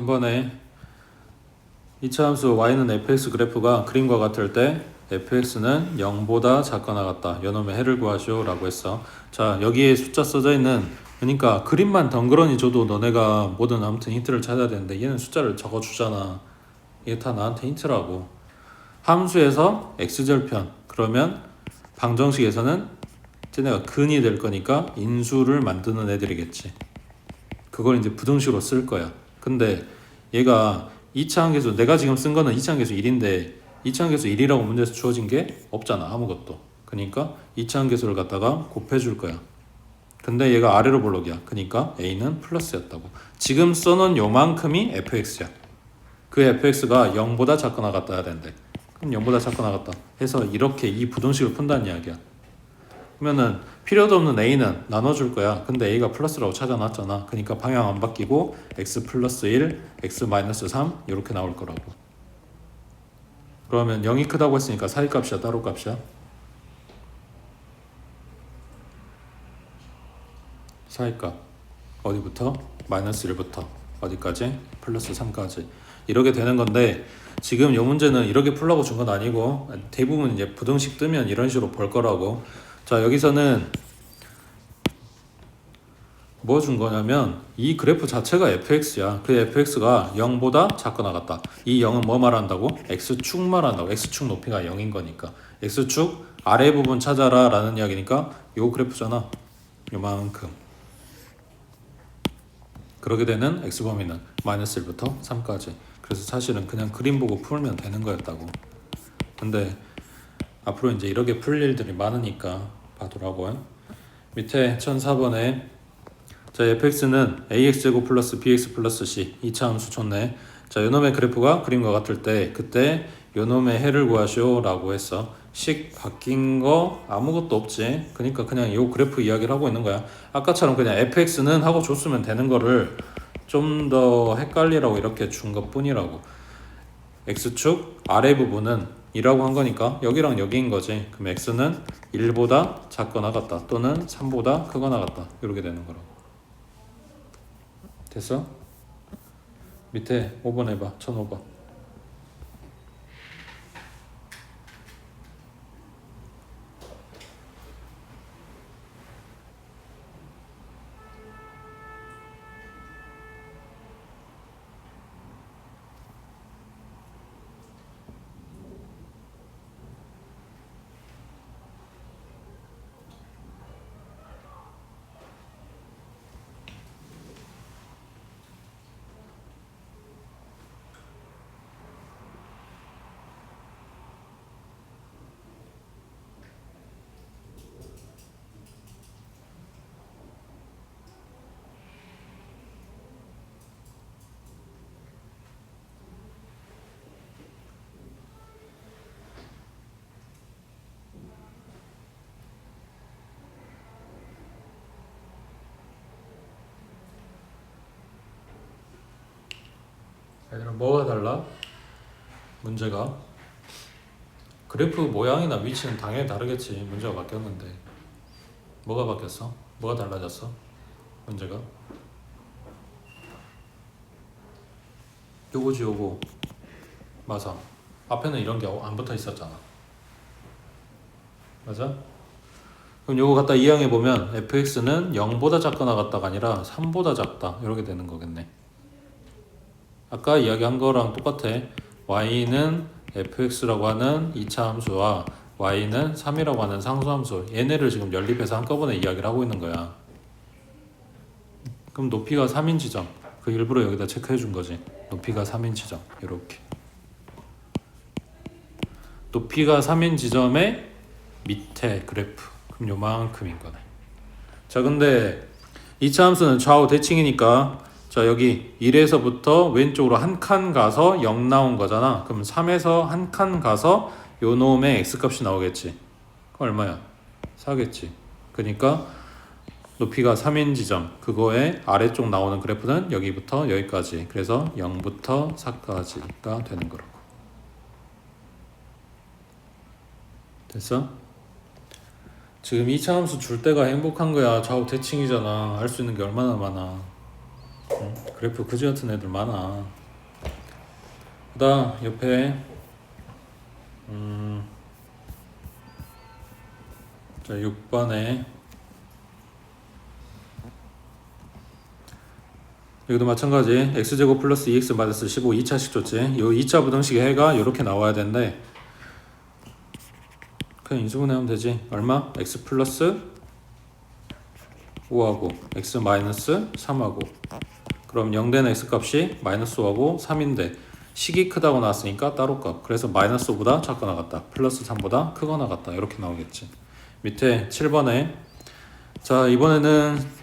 이번에 2차 함수 y는 fx 그래프가 그림과 같을 때 fx는 0보다 작거나 같다. 요놈의 해를 구하시오 라고 했어. 자, 여기에 숫자 써져 있는, 그러니까 그림만 덩그러니 줘도 너네가 뭐든 아무튼 힌트를 찾아야 되는데 얘는 숫자를 적어주잖아. 이게 다 나한테 힌트라고. 함수에서 x절편, 그러면 방정식에서는 쟤네가 근이 될 거니까 인수를 만드는 애들이겠지. 그걸 이제 부등식으로 쓸 거야. 근데 얘가 2차 함계수, 내가 지금 쓴 거는 2차 함계수 1인데 2차 함계수 1이라고 문제에서 주어진 게 없잖아. 아무것도. 그러니까 2차 함계수를 갖다가 곱해줄 거야. 근데 얘가 아래로 볼록이야. 그러니까 a는 플러스였다고. 지금 써놓은 요만큼이 fx야. 그 fx가 0보다 작거나 같다 해야 되는데, 그럼 0보다 작거나 같다 해서 이렇게 이 부등식을 푼다는 이야기야. 그러면은 필요도 없는 a는 나눠줄 거야. 근데 a가 플러스라고 찾아놨잖아. 그러니까 방향 안 바뀌고 x 플러스 1, x 마이너스 3 이렇게 나올 거라고. 그러면 0이 크다고 했으니까 사이값이야, 따로값이야? 사이값 어디부터? 마이너스 1부터 어디까지? 플러스 3까지. 이렇게 되는 건데, 지금 이 문제는 이렇게 풀라고 준 건 아니고 대부분 이제 부등식 뜨면 이런 식으로 볼 거라고. 자, 여기서는 뭐 준 거냐면 이 그래프 자체가 fx야. 그 fx가 0보다 작거나 같다. 이 0은 뭐 말한다고? x축 말한다고. x축 높이가 0인 거니까. x축 아래 부분 찾아라 라는 이야기니까 요 그래프잖아. 요만큼. 그렇게 되는 x범위는 마이너스 1부터 3까지. 그래서 사실은 그냥 그림 보고 풀면 되는 거였다고. 근데 앞으로 이제 이렇게 풀 일들이 많으니까 봐두라고요. 밑에 1004번에 자, fx는 ax제곱 플러스 bx 플러스 c 2차 함수 쳤네. 자, 요놈의 그래프가 그림과 같을 때 그때 요놈의 해를 구하시오 라고 했어. 식 바뀐 거 아무것도 없지. 그러니까 그냥 요 그래프 이야기를 하고 있는 거야. 아까처럼 그냥 fx는 하고 줬으면 되는 거를 좀 더 헷갈리라고 이렇게 준 것 뿐이라고. x축 아래 부분은 2라고 한 거니까 여기랑 여기인 거지. 그럼 x는 1보다 작거나 같다 또는 3보다 크거나 같다 이렇게 되는 거라고. 됐어? 밑에 5번 해봐. 1005번. 얘들아, 뭐가 달라? 문제가 그래프 모양이나 위치는 당연히 다르겠지. 문제가 바뀌었는데 뭐가 바뀌었어? 뭐가 달라졌어? 문제가 요거지. 요거 맞아. 앞에는 이런 게 안 붙어 있었잖아. 맞아? 그럼 요거 갖다 이항해 보면 fx는 0보다 작거나 같다가 아니라 3보다 작다 이렇게 되는 거겠네. 아까 이야기한 거랑 똑같아. y는 fx라고 하는 2차 함수와 y는 3이라고 하는 상수함수, 얘네를 지금 연립해서 한꺼번에 이야기를 하고 있는 거야. 그럼 높이가 3인 지점, 그 일부러 여기다 체크해 준 거지. 높이가 3인 지점 이렇게. 높이가 3인 지점의 밑에 그래프, 그럼 요만큼인 거네. 자, 근데 2차 함수는 좌우 대칭이니까 자, 여기 1에서부터 왼쪽으로 한 칸 가서 0 나온 거잖아. 그럼 3에서 한 칸 가서 요 놈의 x값이 나오겠지. 그럼 얼마야? 4겠지. 그러니까 높이가 3인 지점, 그거의 아래쪽 나오는 그래프는 여기부터 여기까지. 그래서 0부터 4까지가 되는 거라고. 됐어? 지금 2차 함수 줄 때가 행복한 거야. 좌우 대칭이잖아. 알 수 있는 게 얼마나 많아. 그래프 그지 같은 애들 많아. 그다음 옆에 자 6번에 여기도 마찬가지 x제곱 플러스 2x 마이너스 15 2차식 줬지. 요 2차 부등식의 해가 이렇게 나와야 되는데 그냥 인수분해하면 되지. 얼마? x 플러스 5하고 x 마이너스 3하고 그럼 0되는 x값이 마이너스 5하고 3인데 식이 크다고 나왔으니까 따로 값. 그래서 마이너스 5보다 작거 나갔다. 플러스 3보다 크거 나갔다. 이렇게 나오겠지. 밑에 7번에 자 이번에는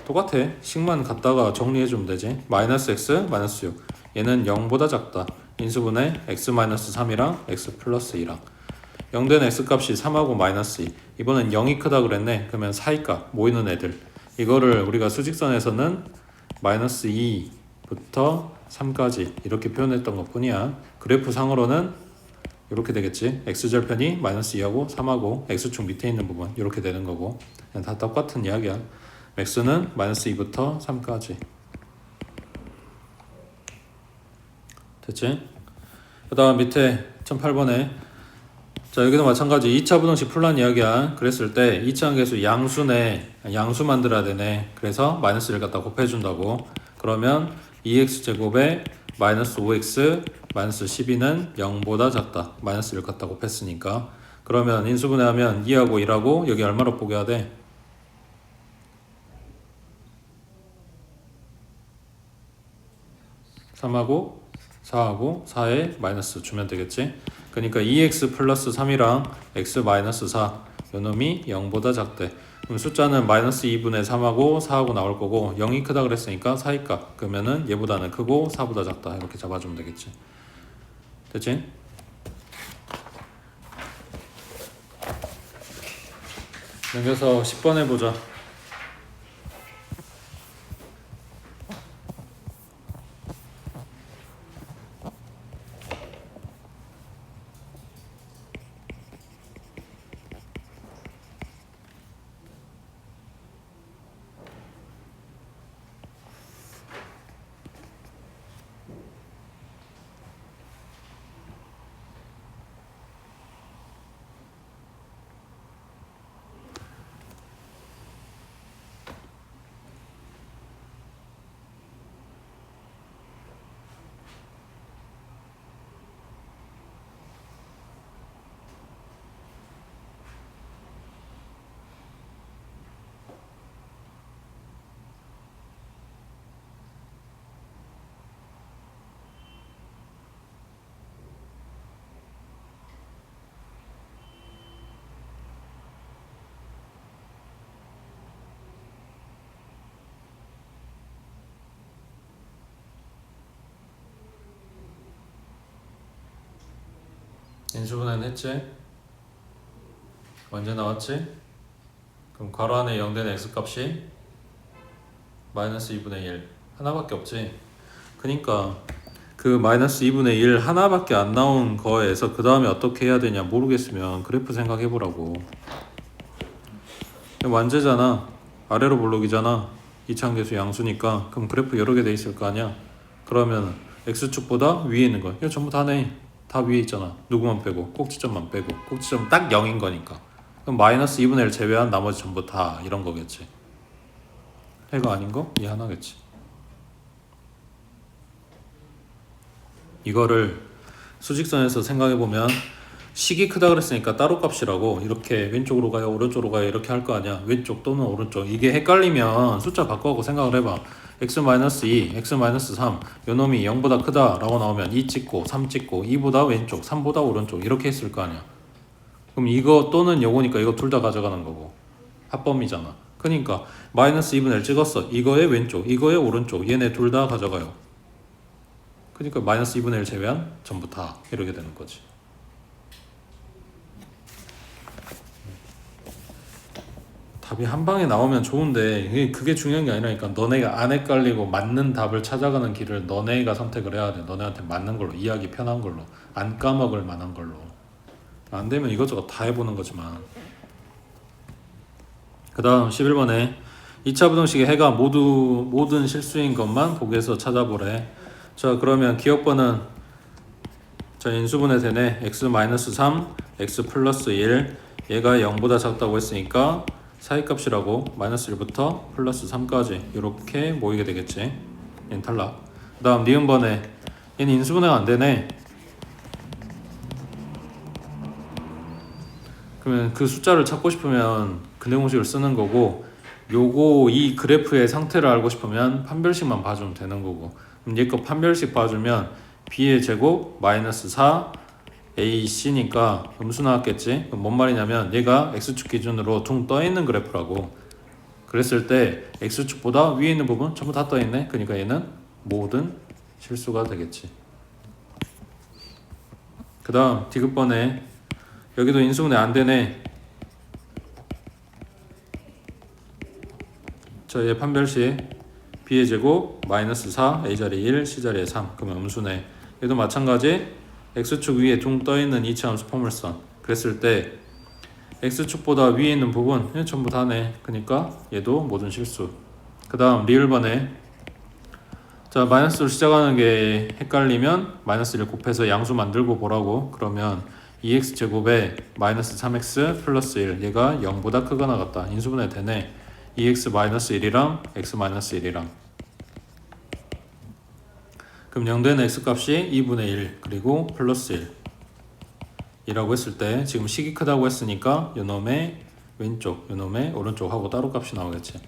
똑같아. 식만 갖다가 정리해주면 되지. 마이너스 x 마이너스 6 얘는 0보다 작다. 인수분해 x 마이너스 3이랑 x 플러스 2랑 0되는 x값이 3하고 마이너스 2 이번엔 0이 크다 그랬네. 그러면 사이값 모이는 애들 이거를 우리가 수직선에서는 마이너스 2부터 3까지 이렇게 표현했던 것 뿐이야. 그래프 상으로는 이렇게 되겠지. x절편이 마이너스 2하고 3하고 x축 밑에 있는 부분 이렇게 되는 거고 그냥 다 똑같은 이야기야. x는 마이너스 2부터 3까지 됐지? 그 다음 밑에 1008번에 자 여기도 마찬가지 2차 부등식 풀란 이야기야. 그랬을 때 2차 함계수 양수네 양수 만들어야 되네. 그래서 마이너스 1 갖다 곱해준다고. 그러면 2x제곱에 마이너스 5x 마이너스 12는 0보다 작다. 마이너스 1 갖다 곱했으니까. 그러면 인수분해하면 2하고 1하고 여기 얼마로 뽀개야 돼? 3하고 4하고 4에 마이너스 주면 되겠지. 그러니까 2x 플러스 3이랑 x 마이너스 4 요놈이 0보다 작대. 그럼 숫자는 마이너스 2분의 3하고 4하고 나올 거고 0이 크다 그랬으니까 4의 값 그러면은 얘보다는 크고 4보다 작다 이렇게 잡아주면 되겠지. 됐지? 넘겨서 10번 해보자. 인수분해는 했지? 언제 나왔지? 그럼 괄호 안에 0되는 x값이 마이너스 2분의 1 하나밖에 없지. 그니까 그 마이너스 2분의 1 하나밖에 안 나온 거에서 그 다음에 어떻게 해야 되냐 모르겠으면 그래프 생각해보라고. 완제잖아. 아래로 볼록이잖아. 이차함계수 양수니까 그럼 그래프 여러 개 돼 있을 거 아니야. 그러면 x축보다 위에 있는 거 이거 전부 다네. 다 위에 있잖아. 누구만 빼고 꼭지점만 빼고 꼭지점 딱 0인 거니까 그럼 마이너스 2분의 1 제외한 나머지 전부 다 이런 거겠지. 해가 아닌 거? 이 하나겠지. 이거를 수직선에서 생각해보면 식이 크다 그랬으니까 따로 값이라고 이렇게 왼쪽으로 가요 오른쪽으로 가요 이렇게 할 거 아니야. 왼쪽 또는 오른쪽 이게 헷갈리면 숫자 바꿔갖고 생각을 해봐. x-2, x-3 요놈이 0보다 크다 라고 나오면 2 찍고 3 찍고 2보다 왼쪽 3보다 오른쪽 이렇게 했을 거 아니야. 그럼 이거 또는 요거니까 이거 둘 다 가져가는 거고 합범이잖아. 그러니까 마이너스 2분의 1 찍었어. 이거의 왼쪽 이거의 오른쪽 얘네 둘 다 가져가요. 그러니까 마이너스 2분의 1 제외한 전부 다 이렇게 되는 거지. 답이 한 방에 나오면 좋은데 그게 중요한 게 아니라니까. 너네가 안 헷갈리고 맞는 답을 찾아가는 길을 너네가 선택을 해야 돼. 너네한테 맞는 걸로 이해하기 편한 걸로 안 까먹을 만한 걸로. 안 되면 이것저것 다 해보는 거지만. 그 다음 11번에 2차 부등식의 해가 모든 실수인 것만 보기에서 찾아보래. 자, 그러면 기억번은 자, 인수분해 되네. x-3, x 플러스 1. 얘가 0보다 작다고 했으니까 사이값이라고 마이너스 1부터 플러스 3까지 이렇게 모이게 되겠지. 얘는 탈락. 그 다음 니은번에 얘는 인수분해가 안 되네. 그러면 그 숫자를 찾고 싶으면 근해 공식을 쓰는 거고, 요거 이 그래프의 상태를 알고 싶으면 판별식만 봐주면 되는 거고. 그럼 얘 거 판별식 봐주면 b의 제곱 마이너스 4 ac니까 음수 나왔겠지. 그럼 뭔 말이냐면 얘가 x축 기준으로 둥 떠있는 그래프라고. 그랬을 때 x축보다 위에 있는 부분 전부 다 떠있네. 그러니까 얘는 모든 실수가 되겠지. 그 다음 디귿번에 여기도 인수분해 안 되네. 자, 얘 판별식 b의 제곱 마이너스 4 a 자리에 1 c 자리에 3. 그러면 음수네. 얘도 마찬가지 x축 위에 둥 떠있는 이차함수 포물선. 그랬을 때 x축보다 위에 있는 부분 얘 전부 다네. 그러니까 얘도 모든 실수. 그 다음 리을번에 자, 마이너스로 시작하는 게 헷갈리면 마이너스 1 곱해서 양수 만들고 보라고. 그러면 2x 제곱에 마이너스 3x 플러스 1 얘가 0보다 크거나 같다. 인수분해 되네. 2x 마이너스 1이랑 x 마이너스 1이랑. 그럼 0되는 x값이 2분의 1 그리고 플러스 1 이라고 했을 때 지금 식이 크다고 했으니까 요놈의 왼쪽 요놈의 오른쪽 하고 따로 값이 나오겠지.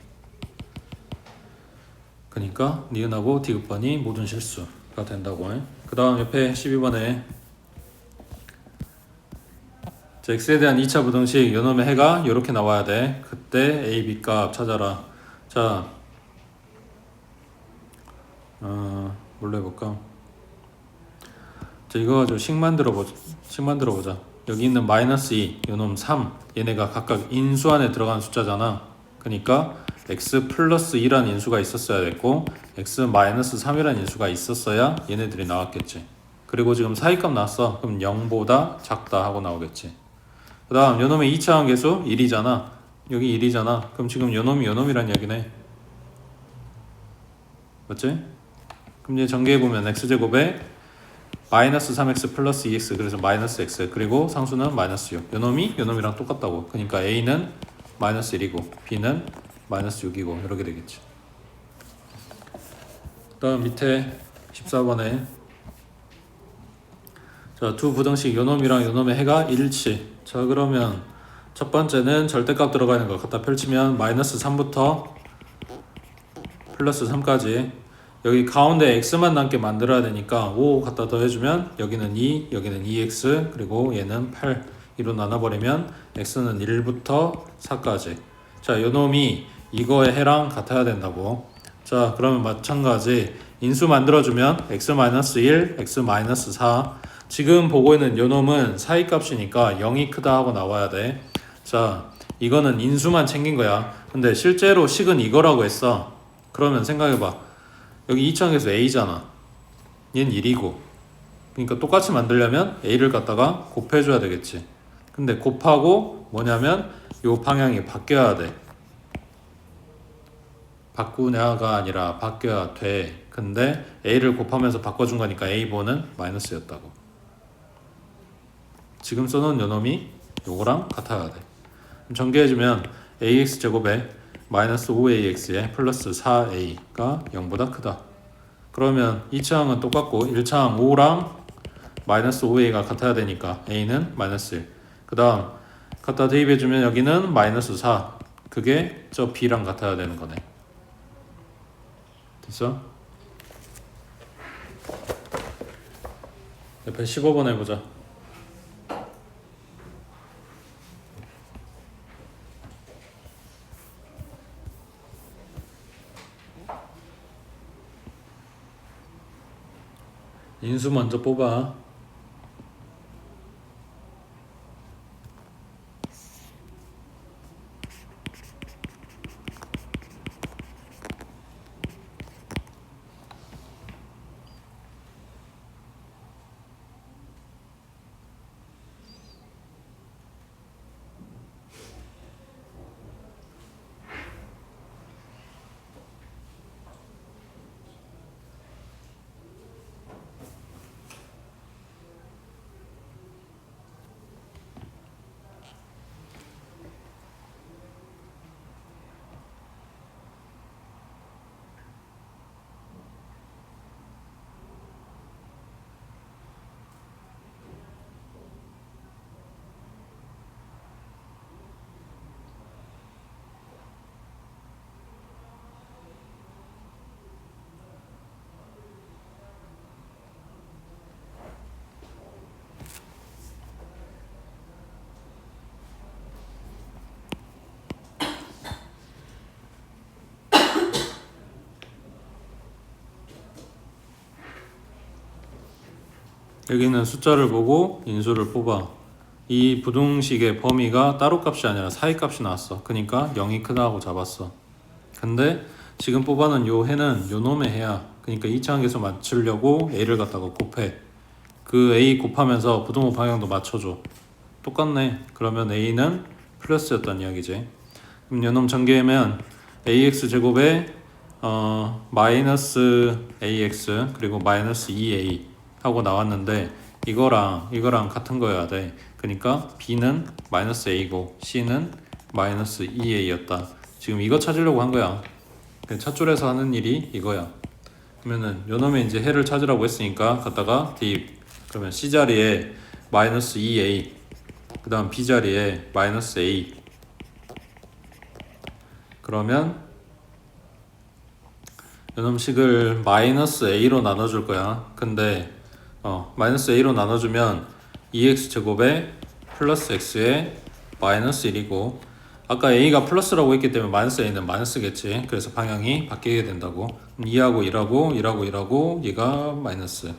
그러니까 니은하고 디귿번이 모든 실수가 된다고. 그 다음 옆에 12번에 자, x에 대한 2차 부등식 요놈의 해가 이렇게 나와야 돼. 그때 a, b 값 찾아라. 자, 뭘로 해볼까? 자, 이거 가지고 식 만들어보자. 여기 있는 마이너스 2, 요놈 3 얘네가 각각 인수 안에 들어간 숫자잖아. 그러니까 x 플러스 2라는 인수가 있었어야 됐고 x 마이너스 3이라는 인수가 있었어야 얘네들이 나왔겠지. 그리고 지금 사이값 나왔어. 그럼 0보다 작다 하고 나오겠지. 그 다음 요놈의 2차항 계수 1이잖아. 여기 1이잖아. 그럼 지금 요놈이 요놈이란 얘기네. 맞지? 그럼 이제 전개해보면 x제곱에 마이너스 3x 플러스 2x 그래서 마이너스 x 그리고 상수는 마이너스 6. 요놈이 요놈이랑 똑같다고. 그러니까 a는 마이너스 1이고 b는 마이너스 6이고 이렇게 되겠지. 그 다음 밑에 14번에 자, 두 부등식 요놈이랑 요놈의 해가 일치. 자, 그러면 첫 번째는 절대값 들어가 있는 거 갖다 펼치면 마이너스 3부터 플러스 3까지 여기 가운데 x만 남게 만들어야 되니까 5 갖다 더해주면 여기는 2, 여기는 2x 그리고 얘는 8 2로 나눠버리면 x는 1부터 4까지. 자, 요놈이 이거의 해랑 같아야 된다고. 자, 그러면 마찬가지 인수 만들어주면 x-1, x-4 지금 보고 있는 요놈은 사이값이니까 0이 크다 하고 나와야 돼. 자, 이거는 인수만 챙긴 거야. 근데 실제로 식은 이거라고 했어. 그러면 생각해봐. 여기 2차항에서 a잖아. 얘는 1이고. 그러니까 똑같이 만들려면 a를 갖다가 곱해줘야 되겠지. 근데 곱하고 뭐냐면 요 방향이 바뀌어야 돼. 바꾸냐가 아니라 바뀌어야 돼. 근데 a를 곱하면서 바꿔준 거니까 a번은 마이너스였다고. 지금 써놓은 요놈이 요거랑 같아야 돼. 전개해주면 ax 제곱에 마이너스 5ax에 플러스 4a가 0보다 크다. 그러면 2차항은 똑같고 1차항 5랑 마이너스 5a가 같아야 되니까 a는 마이너스 1. 그 다음 갖다 대입해주면 여기는 마이너스 4. 그게 저 b랑 같아야 되는 거네. 됐어? 옆에 15번 해보자. 인수 먼저 뽑아. 여기는 숫자를 보고 인수를 뽑아. 이 부등식의 범위가 따로 값이 아니라 사이 값이 나왔어. 그러니까 0이 크다고 잡았어. 근데 지금 뽑아놓은 요 해는 요 놈의 해야. 그러니까 2차항계수 맞추려고 a를 갖다가 곱해. 그 a 곱하면서 부등호 방향도 맞춰줘. 똑같네. 그러면 a는 플러스였단 이야기지. 그럼 요놈 전개하면 ax 제곱에 마이너스 ax 그리고 마이너스 2a 하고 나왔는데 이거랑 같은 거여야 돼. 그러니까 b는 마이너스 a고 c는 마이너스 2a였다. 지금 이거 찾으려고 한 거야. 찻줄에서 하는 일이 이거야. 그러면은 요놈의 이제 해를 찾으라고 했으니까 갖다가 대입. 그러면 c 자리에 마이너스 2a 그 다음 b 자리에 마이너스 a. 그러면 요놈식을 마이너스 a로 나눠줄 거야. 근데 마이너스 a로 나눠주면 2x 제곱에 플러스 x에 마이너스 1이고 아까 a가 플러스라고 했기 때문에 마이너스 a는 마이너스겠지. 그래서 방향이 바뀌게 된다고. 2하고 1하고 얘가 마이너스.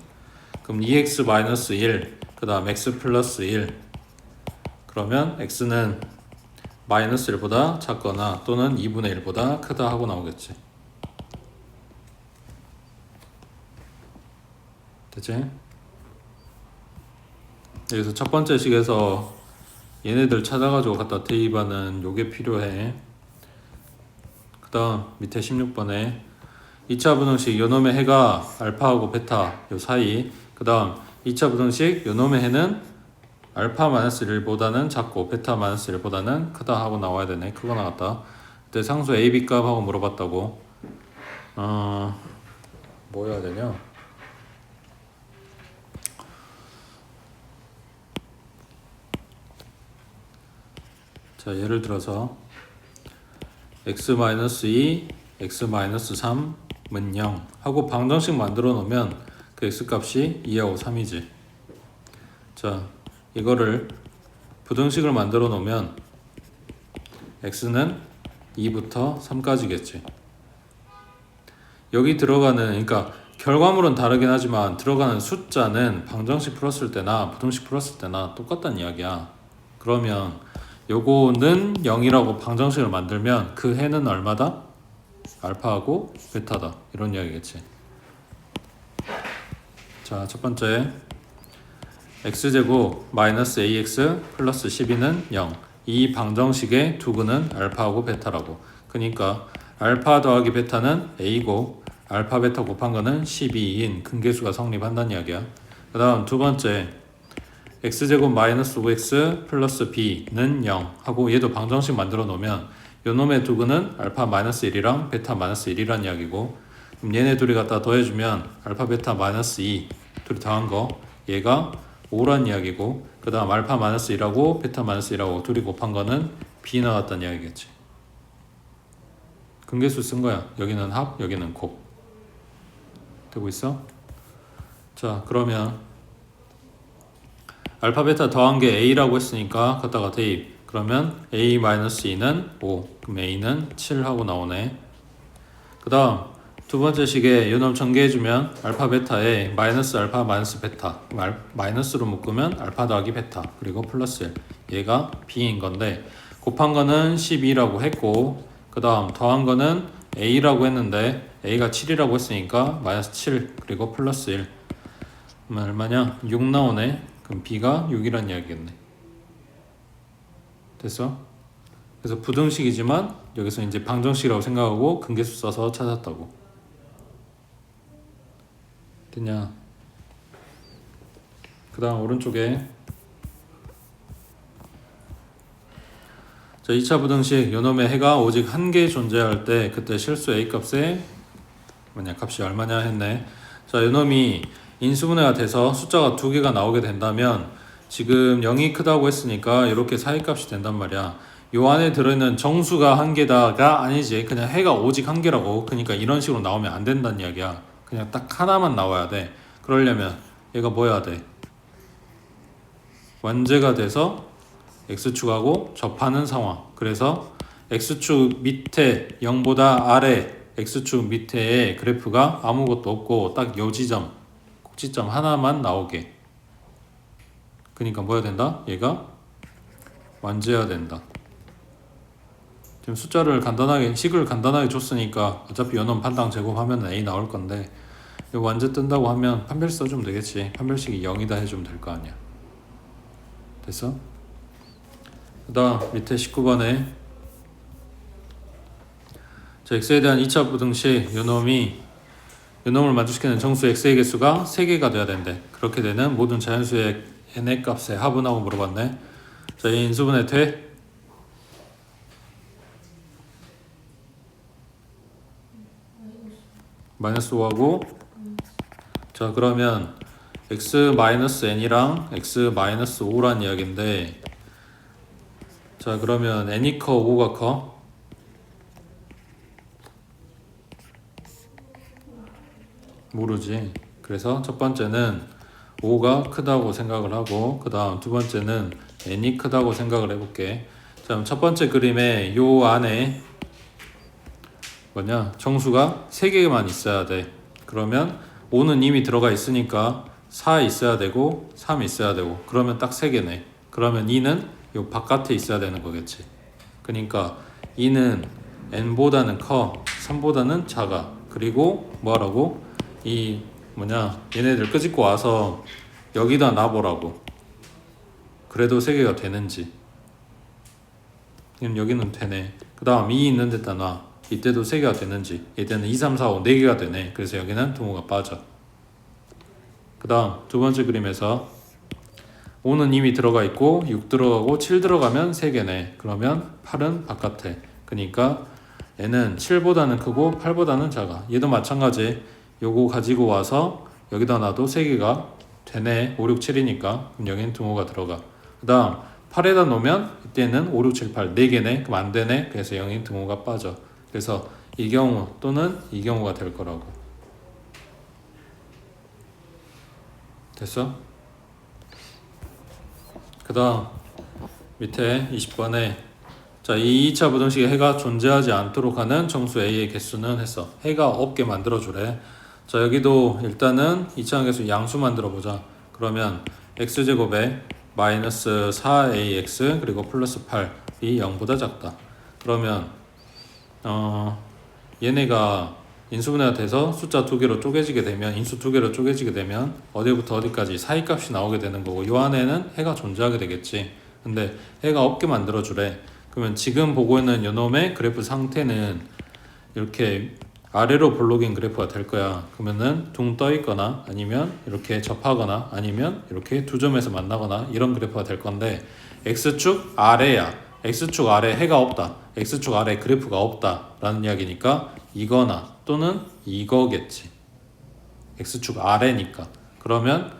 그럼 2x 마이너스 1 그 다음 x 플러스 1. 그러면 x는 마이너스 1보다 작거나 또는 2분의 1보다 크다 하고 나오겠지. 됐지? 여기서 첫 번째 식에서 얘네들 찾아가지고 갖다 대입하는 요게 필요해. 그 다음 밑에 16번에 2차 부등식 요놈의 해가 알파하고 베타 요 사이. 그 다음 2차 부등식 요놈의 해는 알파 마이너스 1보다는 작고 베타 마이너스 1보다는 크다 하고 나와야 되네. 그거 나왔다. 그때 상수 a, b 값 하고 물어봤다고. 뭐 해야 되냐? 자, 예를 들어서 x-2, x-3은 0 하고 방정식 만들어 놓으면 그 x값이 2하고 3이지. 자, 이거를 부등식을 만들어 놓으면 x는 2부터 3까지겠지. 여기 들어가는, 그러니까 결과물은 다르긴 하지만 들어가는 숫자는 방정식 풀었을 때나 부등식 풀었을 때나 똑같다는 이야기야. 그러면 요거는 0이라고 방정식을 만들면 그 해는 얼마다? 알파하고 베타다. 이런 이야기겠지. 자, 첫 번째 x제곱 마이너스 ax 플러스 12는 0. 이 방정식의 두근은 알파하고 베타라고. 그러니까 알파 더하기 베타는 a고 알파 베타 곱한 거는 12인 근계수가 성립한다는 이야기야. 그 다음 두 번째 x제곱 마이너스 5x 플러스 b는 0 하고 얘도 방정식 만들어 놓으면 요놈의 두근은 알파 마이너스 1이랑 베타 마이너스 1이란 이야기고, 그럼 얘네 둘이 갖다 더해주면 알파 베타 마이너스 2 둘이 더한 거 얘가 5란 이야기고, 그 다음 알파 마이너스 1하고 베타 마이너스 1하고 둘이 곱한 거는 b 나왔다는 이야기겠지. 근계수 쓴 거야. 여기는 합, 여기는 곱. 되고 있어? 자, 그러면 알파 베타 더한 게 a라고 했으니까 갖다가 대입. 그러면 a-2는 5. 그럼 a는 7 하고 나오네. 그 다음 두 번째 식에 요놈 전개해주면 알파 베타에 마이너스 알파 마이너스 베타, 마이너스로 묶으면 알파 더하기 베타 그리고 플러스 1. 얘가 b인 건데 곱한 거는 12라고 했고, 그 다음 더한 거는 a라고 했는데 a가 7이라고 했으니까 마이너스 7 그리고 플러스 1. 그러면 얼마냐? 6 나오네. 그럼 b가 6이란 이야기겠네. 됐어? 그래서 부등식이지만 여기서 이제 방정식이라고 생각하고 근계수 써서 찾았다고. 됐냐? 그 다음 오른쪽에 자, 2차 부등식 요놈의 해가 오직 한 개 존재할 때 그때 실수 a 값에 값이 얼마냐 했네. 자, 요놈이 인수분해가 돼서 숫자가 두 개가 나오게 된다면 지금 0이 크다고 했으니까 이렇게 사이값이 된단 말이야. 요 안에 들어있는 정수가 한 개다가 아니지. 그냥 해가 오직 한 개라고. 그러니까 이런 식으로 나오면 안 된다는 이야기야. 그냥 딱 하나만 나와야 돼. 그러려면 얘가 뭐 해야 돼? 완제가 돼서 x축하고 접하는 상황. 그래서 x축 밑에 0보다 아래 x축 밑에 그래프가 아무것도 없고 딱 요 지점 꼭지점 하나만 나오게. 그러니까 뭐야 된다? 얘가 완제해야 된다. 지금 숫자를 간단하게 식을 간단하게 줬으니까 어차피 연원 반당 제곱하면 A 나올 건데 이거 완제 뜬다고 하면 판별식 써주면 되겠지. 판별식이 0이다 해주면 될 거 아니야. 됐어? 그 다음 밑에 19번에 자, x에 대한 2차 부등식 요놈을 만족시키는 정수 x의 개수가 3개가 돼야 된대. 그렇게 되는 모든 자연수의 n의 값의 합은하고 물어봤네. 자, 이 인수분해 돼? 마이너스 5하고 자 그러면 x-n이랑 x-5란 이야기인데 자 그러면 n이 커 5가 커? 모르지. 그래서 첫 번째는 5가 크다고 생각을 하고 그 다음 두 번째는 n이 크다고 생각을 해볼게. 자, 첫 번째 그림에 요 안에 뭐냐 정수가 3개만 있어야 돼. 그러면 5는 이미 들어가 있으니까 4 있어야 되고 3 있어야 되고 그러면 딱 3개네. 그러면 2는 요 바깥에 있어야 되는 거겠지. 그러니까 2는 n보다는 커 3보다는 작아. 그리고 뭐하라고? 이 뭐냐 얘네들 끄집고 와서 여기다 놔보라고. 그래도 3개가 되는지. 그럼 여기는 되네. 그 다음 2 있는 데다 놔. 이때도 3개가 되는지. 이때는 2, 3, 4, 5 4개가 되네. 그래서 여기는 등호가 빠져. 그 다음 두 번째 그림에서 5는 이미 들어가 있고 6 들어가고 7 들어가면 3개네. 그러면 8은 바깥에. 그러니까 얘는 7보다는 크고 8보다는 작아. 얘도 마찬가지. 요거 가지고 와서 여기다 놔도 3개가 되네. 5, 6, 7이니까. 그럼 여기는 등호가 들어가. 그 다음 8에다 놓으면 이때는 5, 6, 7, 8 4개네. 그럼 안 되네. 그래서 여기는 등호가 빠져. 그래서 이 경우 또는 이 경우가 될 거라고. 됐어? 그 다음 밑에 20번에 자, 이 2차 부등식에 해가 존재하지 않도록 하는 정수 A의 개수는 했어. 해가 없게 만들어주래. 자, 여기도 일단은 2차 개수 양수 만들어보자. 그러면 x제곱에 마이너스 4ax 그리고 플러스 8이 0보다 작다. 그러면 얘네가 인수분해가 돼서 숫자 2개로 쪼개지게 되면 인수 2개로 쪼개지게 되면 어디부터 어디까지 사이값이 나오게 되는 거고 요 안에는 해가 존재하게 되겠지. 근데 해가 없게 만들어 주래. 그러면 지금 보고 있는 요놈의 그래프 상태는 이렇게 아래로 볼록인 그래프가 될 거야. 그러면은 둥 떠 있거나 아니면 이렇게 접하거나 아니면 이렇게 두 점에서 만나거나 이런 그래프가 될 건데 x축 아래야. x축 아래 해가 없다. x축 아래 그래프가 없다 라는 이야기니까 이거나 또는 이거겠지. x축 아래니까. 그러면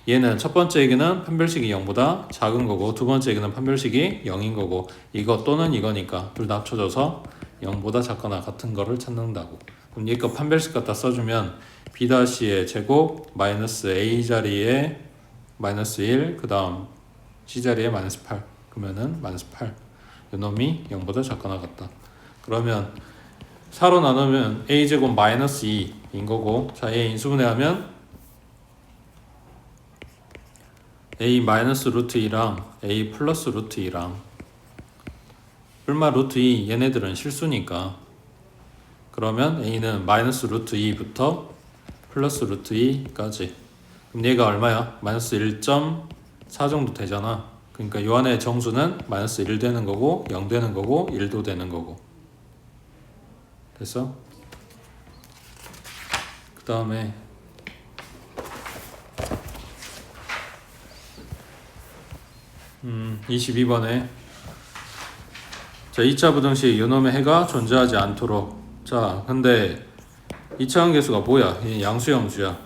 얘는 첫 번째 얘기는 판별식이 0보다 작은 거고 두 번째 얘기는 판별식이 0인 거고 이거 또는 이거니까 둘 다 합쳐져서 0보다 작거나 같은 거를 찾는다고. 그럼 얘거 판별식 갖다 써주면 b-의 제곱 마이너스 a 자리에 마이너스 1 그 다음 c 자리에 마이너스 8 그러면은 마이너스 8 요놈이 0보다 작거나 같다. 그러면 4로 나누면 a제곱 마이너스 2인 거고 자 a 인수분해하면 a 마이너스 루트 2랑 a 플러스 루트 2랑 얼마 루트 2 얘네들은 실수니까 그러면 a는 마이너스 루트 2부터 플러스 루트 2까지 그럼 얘가 얼마야? 마이너스 1.4 정도 되잖아. 그러니까 요 안에 정수는 마이너스 1 되는 거고 0 되는 거고 1도 되는 거고. 됐어? 그 다음에 22번에 자 2차 부등식 요놈의 해가 존재하지 않도록 자 근데 2차 함계수가 뭐야? 얘 양수야.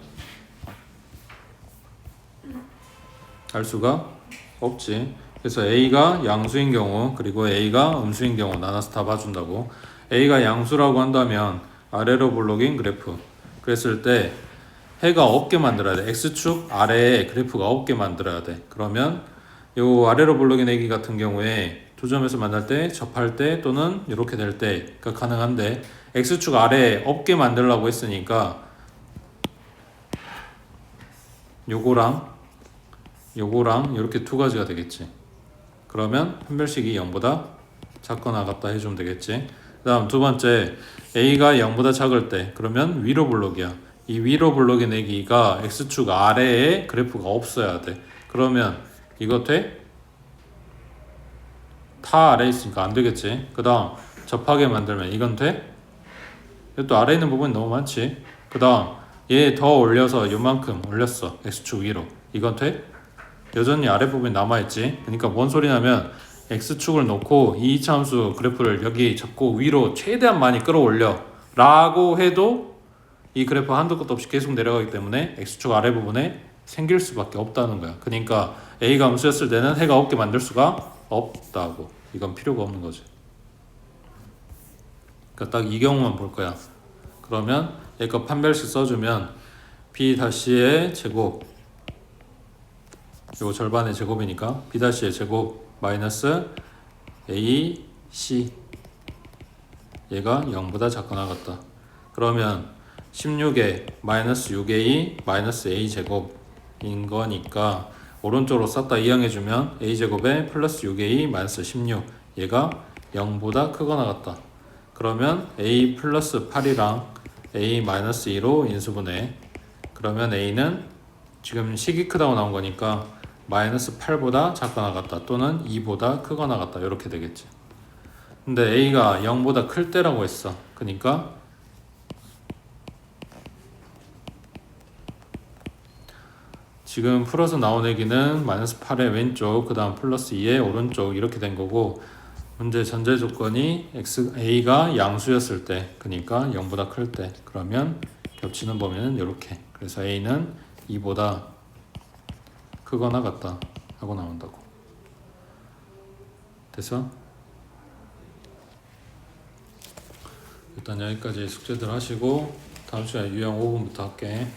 알 수가 없지. 그래서 A가 양수인 경우 그리고 A가 음수인 경우 나눠서 다 봐준다고. A가 양수라고 한다면 아래로 볼록인 그래프 그랬을 때 해가 없게 만들어야 돼. X축 아래에 그래프가 없게 만들어야 돼. 그러면 요 아래로 볼록인 애기 같은 경우에 두 점에서 만날 때 접할 때 또는 이렇게 될 때가 가능한데 X축 아래에 없게 만들려고 했으니까 요거랑 요거랑 이렇게 두 가지가 되겠지. 그러면 판별식이 0보다 작거나 같다 해주면 되겠지. 그 다음 두 번째, A가 0보다 작을 때 그러면 위로 블록이야. 이 위로 블록의 내기가 X축 아래에 그래프가 없어야 돼. 그러면 이거 돼? 타 아래에 있으니까 안 되겠지. 그 다음 접하게 만들면 이건 돼? 또 아래에 있는 부분이 너무 많지. 그 다음 얘 더 올려서 요만큼 올렸어. X축 위로. 이건 돼? 여전히 아래 부분이 남아있지. 그러니까 뭔 소리냐면 X축을 놓고 이 이차함수 그래프를 여기 잡고 위로 최대한 많이 끌어올려 라고 해도 이 그래프 한도 끝도 없이 계속 내려가기 때문에 X축 아래 부분에 생길 수밖에 없다는 거야. 그러니까 A가 함수였을 때는 해가 없게 만들 수가 없다고. 이건 필요가 없는 거지. 그러니까 딱 이 경우만 볼 거야. 그러면 얘가 판별식 써주면 B-의 제곱, 요거 절반의 제곱이니까 B-의 제곱 마이너스 A, C 얘가 0보다 작거나 같다. 그러면 16에 마이너스 6A 마이너스 A 제곱인 거니까 오른쪽으로 싹 다 이항해주면 A 제곱에 플러스 6A 마이너스 16 얘가 0보다 크거나 같다. 그러면 A 플러스 8이랑 A 마이너스 2로 인수분해. 그러면 A는 지금 식이 크다고 나온 거니까 마이너스 8보다 작거나 같다 또는 2보다 크거나 같다 이렇게 되겠지. 근데 A가 0보다 클 때라고 했어. 그러니까 지금 풀어서 나온 얘기는 마이너스 8의 왼쪽 그 다음 플러스 2의 오른쪽 이렇게 된 거고, 문제 전제 조건이 A가 양수였을 때, 그러니까 0보다 클 때, 그러면 겹치는 범위는 이렇게. 그래서 A는 2보다 크거나 같다 하고 나온다고. 됐어? 일단 여기까지 숙제들 하시고 다음 시간에 유형 5분부터 할게.